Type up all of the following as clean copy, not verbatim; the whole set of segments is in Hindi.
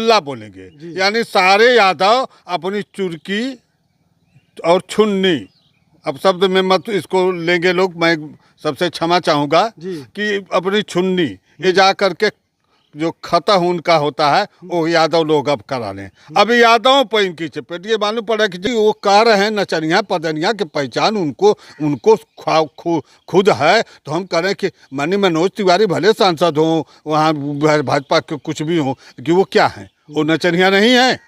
यादमुल्ला बोलेंगे, यानी सारे यादव अपनी चुरकी और छुन्नी, अब शब्द में मत इसको लेंगे लोग, मैं सबसे क्षमा चाहूँगा कि अपनी छुन्नी ये जा करके जो खता उनका होता है वो यादव लोग अब करा लें। अब यादवों पर इनकी चपेट, ये मालूम पड़ा कि जी वो कह रहे हैं नचनिया पदनिया की पहचान उनको खुद है, तो हम करें कि माननीय मनोज तिवारी भले सांसद हों, वहाँ भाजपा के कुछ भी हों, कि वो क्या हैं, वो नचनिया नहीं है।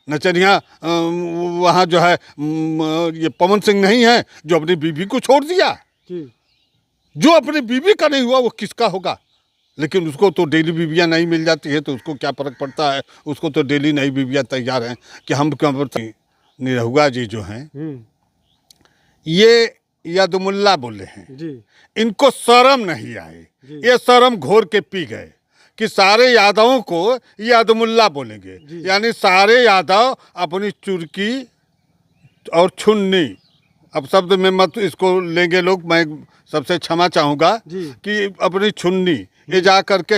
नचनिया वहाँ जो है ये पवन सिंह नहीं है जो अपनी बीवी को छोड़ दिया। जो अपनी बीवी का नहीं हुआ वो किसका होगा? लेकिन उसको तो डेली बीवियाँ नहीं मिल जाती है तो उसको क्या फ़र्क पड़ता है, उसको तो डेली नई बीवियाँ तैयार हैं कि हम क्या पड़ते। निरहुआ जी जो हैं ये यादमुल्ला बोले हैं, इनको शर्म नहीं आई, ये शर्म घोर के पी गए कि सारे यादवों को यादमुल्ला बोलेंगे, यानी सारे यादव अपनी चुरकी और छुन्नी, अब शब्द में मत इसको लेंगे लोग, मैं सबसे क्षमा चाहूँगा कि अपनी छुन्नी ये जा करके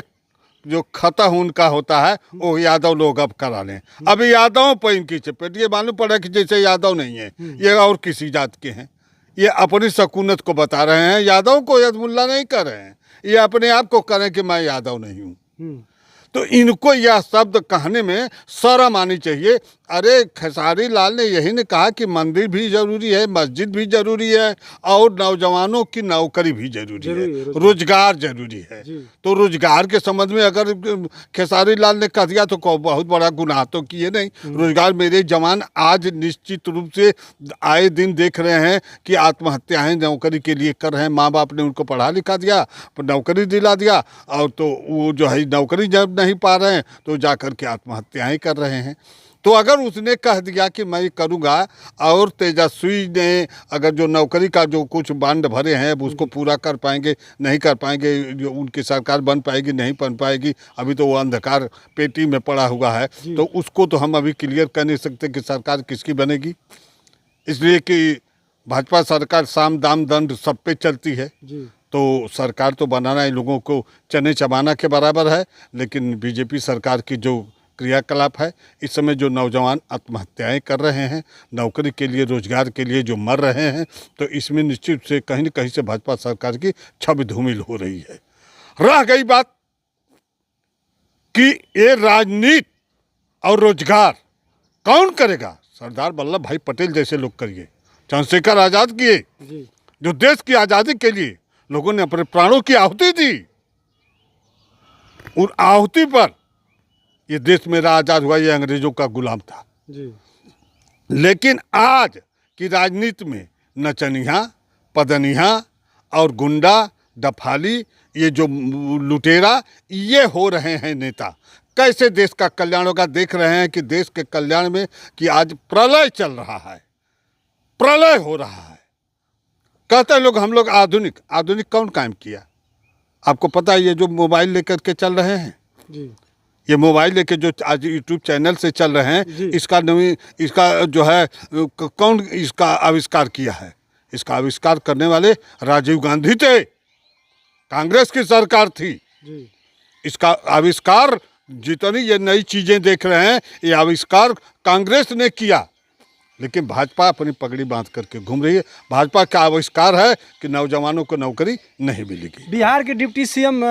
जो खता उनका होता है वो यादव लोग अब करा लें। अब यादवों पर इनकी चपेट, ये मालूम पड़ा कि जैसे यादव नहीं है, ये और किसी जात के हैं। ये अपनी सकूनत को बता रहे हैं, यादव को यादमुल्ला नहीं कर रहे हैं, ये अपने आप को करें कि मैं यादव नहीं हूँ। तो इनको यह शब्द कहने में शर्म आनी चाहिए। अरे खेसारी लाल ने यही ने कहा कि मंदिर भी जरूरी है, मस्जिद भी जरूरी है और नौजवानों की नौकरी भी जरूरी है, रोजगार जरूरी है। तो रोजगार के संबंध में अगर खेसारी लाल ने कह दिया तो बहुत बड़ा गुनाह तो किए नहीं। रोजगार मेरे जवान आज निश्चित रूप से आए दिन देख रहे हैं कि आत्महत्याएं नौकरी के लिए कर रहे हैं। माँ बाप ने उनको पढ़ा लिखा दिया, नौकरी दिला दिया, और तो वो जो है नौकरी जब नहीं पा रहे हैं तो जा कर के आत्महत्याएं कर रहे हैं। तो अगर उसने कह दिया कि मैं करूँगा और तेजस्वी ने अगर जो नौकरी का जो कुछ बांड भरे हैं अब उसको पूरा कर पाएंगे नहीं कर पाएंगे, जो उनकी सरकार बन पाएगी नहीं बन पाएगी, अभी तो वो अंधकार पेटी में पड़ा हुआ है, तो उसको तो हम अभी क्लियर कर नहीं सकते कि सरकार किसकी बनेगी। इसलिए कि भाजपा सरकार साम दाम दंड सब पे चलती है, तो सरकार तो बनाना इन लोगों को चने चबाना के बराबर है। लेकिन बीजेपी सरकार की जो क्रियाकलाप है, इस समय जो नौजवान आत्महत्याएं कर रहे हैं, नौकरी के लिए रोजगार के लिए जो मर रहे हैं, तो इसमें निश्चित से कहीं न कहीं से भाजपा सरकार की छवि धूमिल हो रही है। रह गई बात कि ये राजनीति और रोजगार कौन करेगा? सरदार वल्लभ भाई पटेल जैसे लोग करिए, चंद्रशेखर आज़ाद किए, जो देश की आज़ादी के लिए लोगों ने अपने प्राणों की आहुति दी। उन आहुति पर ये देश मेरा आज़ाद हुआ, ये अंग्रेजों का गुलाम था। लेकिन आज की राजनीति में नचनिया पदनिया और गुंडा डफाली, ये जो लुटेरा, ये हो रहे हैं नेता। कैसे देश का कल्याण होगा? देख रहे हैं कि देश के कल्याण में कि आज प्रलय चल रहा है, प्रलय हो रहा है। कहते हैं लोग हम लोग आधुनिक, आधुनिक कौन कायम किया? आपको पता है ये जो मोबाइल लेकर के चल रहे हैं, ये मोबाइल लेके जो आज यूट्यूब चैनल से चल रहे हैं, इसका जो है कौन इसका आविष्कार किया है? इसका आविष्कार करने वाले राजीव गांधी थे, कांग्रेस की सरकार थी। इसका आविष्कार, जितनी ये नई चीजें देख रहे हैं, ये आविष्कार कांग्रेस ने किया। लेकिन भाजपा अपनी पगड़ी बांध करके घूम रही है। भाजपा का आविष्कार है कि नौजवानों को नौकरी नहीं मिलेगी। बिहार के डिप्टी सीएम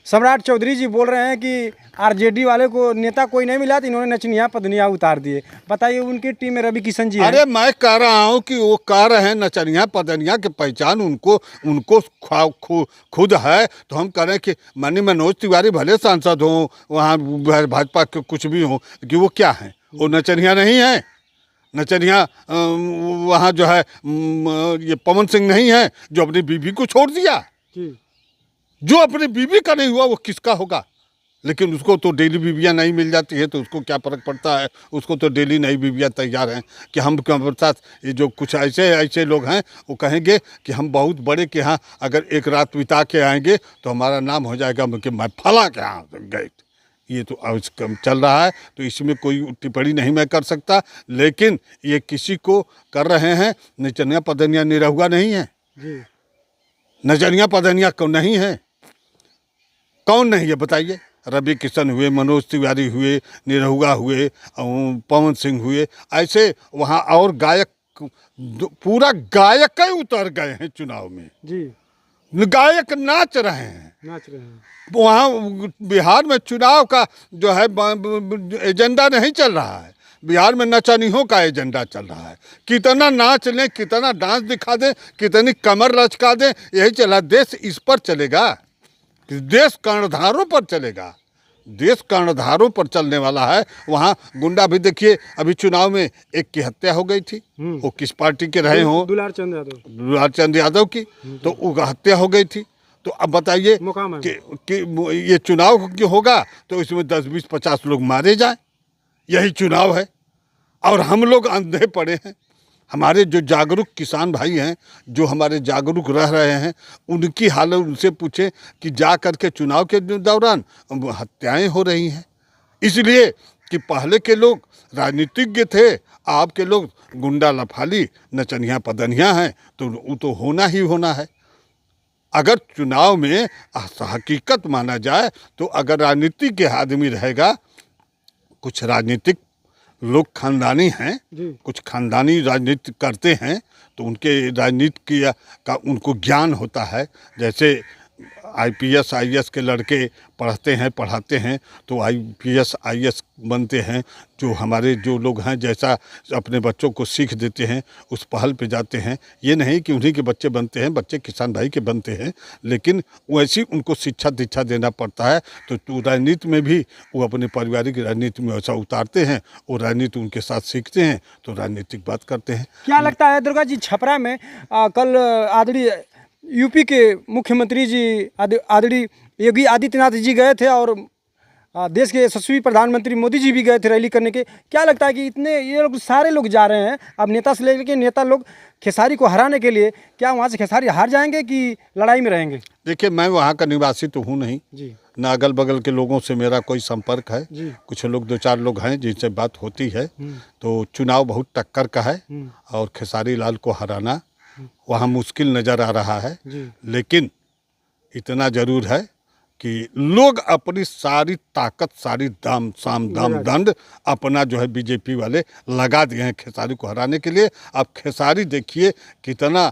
सम्राट चौधरी जी बोल रहे हैं कि आरजेडी वाले को नेता कोई नहीं मिला तो इन्होंने नचनिया पदनिया उतार दिए। बताइए, उनकी टीम में रवि किशन जी हैं। अरे मैं कह रहा हूँ कि वो कह रहे हैं नचनिया पदनिया की पहचान उनको खुद है, तो हम कह रहे हैं कि माननीय मनोज तिवारी भले सांसद हों, वहाँ भाजपा के कुछ भी हों, कि वो क्या हैं, वो नचनिया नहीं है। नचनिया वहाँ जो है ये पवन सिंह नहीं है जो अपनी बीवी को छोड़ दिया। जो अपनी बीवी का नहीं हुआ वो किसका होगा? लेकिन उसको तो डेली बीवियाँ नहीं मिल जाती है तो उसको क्या फ़र्क पड़ता है? उसको तो डेली नई बीवियाँ तैयार हैं कि हम क्यों साथ। ये जो कुछ ऐसे लोग हैं वो कहेंगे कि हम बहुत बड़े के यहाँ अगर एक रात बिता के आएंगे तो हमारा नाम हो जाएगा कि मैं फला के यहाँ गए। ये तो चल रहा है, तो इसमें कोई टिप्पणी नहीं मैं कर सकता। लेकिन ये किसी को कर रहे हैं। नचनिया पदनिया निरहुआ नहीं है, नचनिया पदनिया नहीं है। कौन नहीं है बताइए? रवि किशन हुए, मनोज तिवारी हुए, निरहुआ हुए, पवन सिंह हुए, ऐसे वहाँ और गायक पूरा गायक ही उतर गए हैं चुनाव में जी। गायक नाच रहे हैं। नाच रहे हैं। वहाँ बिहार में चुनाव का जो है एजेंडा नहीं चल रहा है, बिहार में नचनियों का एजेंडा चल रहा है। कितना नाच लें, कितना डांस दिखा दें, कितनी कमर लचका दें, यही चला। देश इस पर चलेगा, देश कर्णधारों पर चलेगा, देश कर्णधारों पर चलने वाला है। वहाँ गुंडा भी देखिए, अभी चुनाव में एक की हत्या हो गई थी, वो किस पार्टी के रहे हों, दुलार चंद यादव, दुलार चंद यादव की, तो वो हत्या हो गई थी। तो अब बताइए कि ये चुनाव क्यों होगा तो इसमें 10, 20, 50 लोग मारे जाएं, यही चुनाव है। और हम लोग अंधे पड़े हैं। हमारे जो जागरूक किसान भाई हैं, जो हमारे जागरूक रह रहे हैं, उनकी हालत उनसे पूछें कि जा कर के चुनाव के दौरान हत्याएं हो रही हैं। इसलिए कि पहले के लोग राजनीतिज्ञ थे, आपके लोग गुंडा लफाली नचनिया पदनिया हैं, तो वो तो होना ही होना है। अगर चुनाव में हकीकत माना जाए तो अगर राजनीति के आदमी रहेगा, कुछ राजनीतिक लोग खानदानी हैं, कुछ खानदानी राजनीति करते हैं, तो उनके राजनीति का उनको ज्ञान होता है। जैसे IPS IAS के लड़के पढ़ते हैं, पढ़ाते हैं, तो IPS IAS बनते हैं। जो हमारे जो लोग हैं, जैसा अपने बच्चों को सीख देते हैं, उस पहल पे जाते हैं। ये नहीं कि उन्हीं के बच्चे बनते हैं, बच्चे किसान भाई के बनते हैं, लेकिन वैसी उनको शिक्षा दीक्षा देना पड़ता है। तो राजनीति में भी वो अपने पारिवारिक राजनीति में वैसा उतारते हैं, और राजनीति उनके साथ सीखते हैं, तो राजनीतिक बात करते हैं। क्या लगता है दुर्गा जी, छपरा में कल आदरणीय यूपी के मुख्यमंत्री जी आदरणीय योगी आदित्यनाथ जी गए थे, और देश के यशस्वी प्रधानमंत्री मोदी जी भी गए थे रैली करने के। क्या लगता है कि इतने ये लोग सारे लोग जा रहे हैं, अब नेता से लेकर के नेता लोग खेसारी को हराने के लिए, क्या वहाँ से खेसारी हार जाएंगे कि लड़ाई में रहेंगे? देखिए, मैं वहाँ का निवासी तो हूँ नहीं जी, ना अगल बगल के लोगों से मेरा कोई संपर्क है जी। कुछ लोग 2-4 लोग हैं जिनसे बात होती है। तो चुनाव बहुत टक्कर का है, और खेसारी लाल को हराना वहाँ मुश्किल नज़र आ रहा है। लेकिन इतना ज़रूर है कि लोग अपनी सारी ताकत, सारी साम दाम दंड अपना जो है बीजेपी वाले लगा दिए हैं खेसारी को हराने के लिए। अब खेसारी देखिए कितना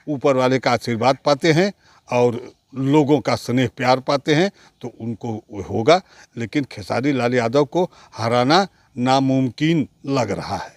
ऊपर वाले का आशीर्वाद पाते हैं और लोगों का स्नेह प्यार पाते हैं, तो उनको होगा। लेकिन खेसारी लाल यादव को हराना नामुमकिन लग रहा है।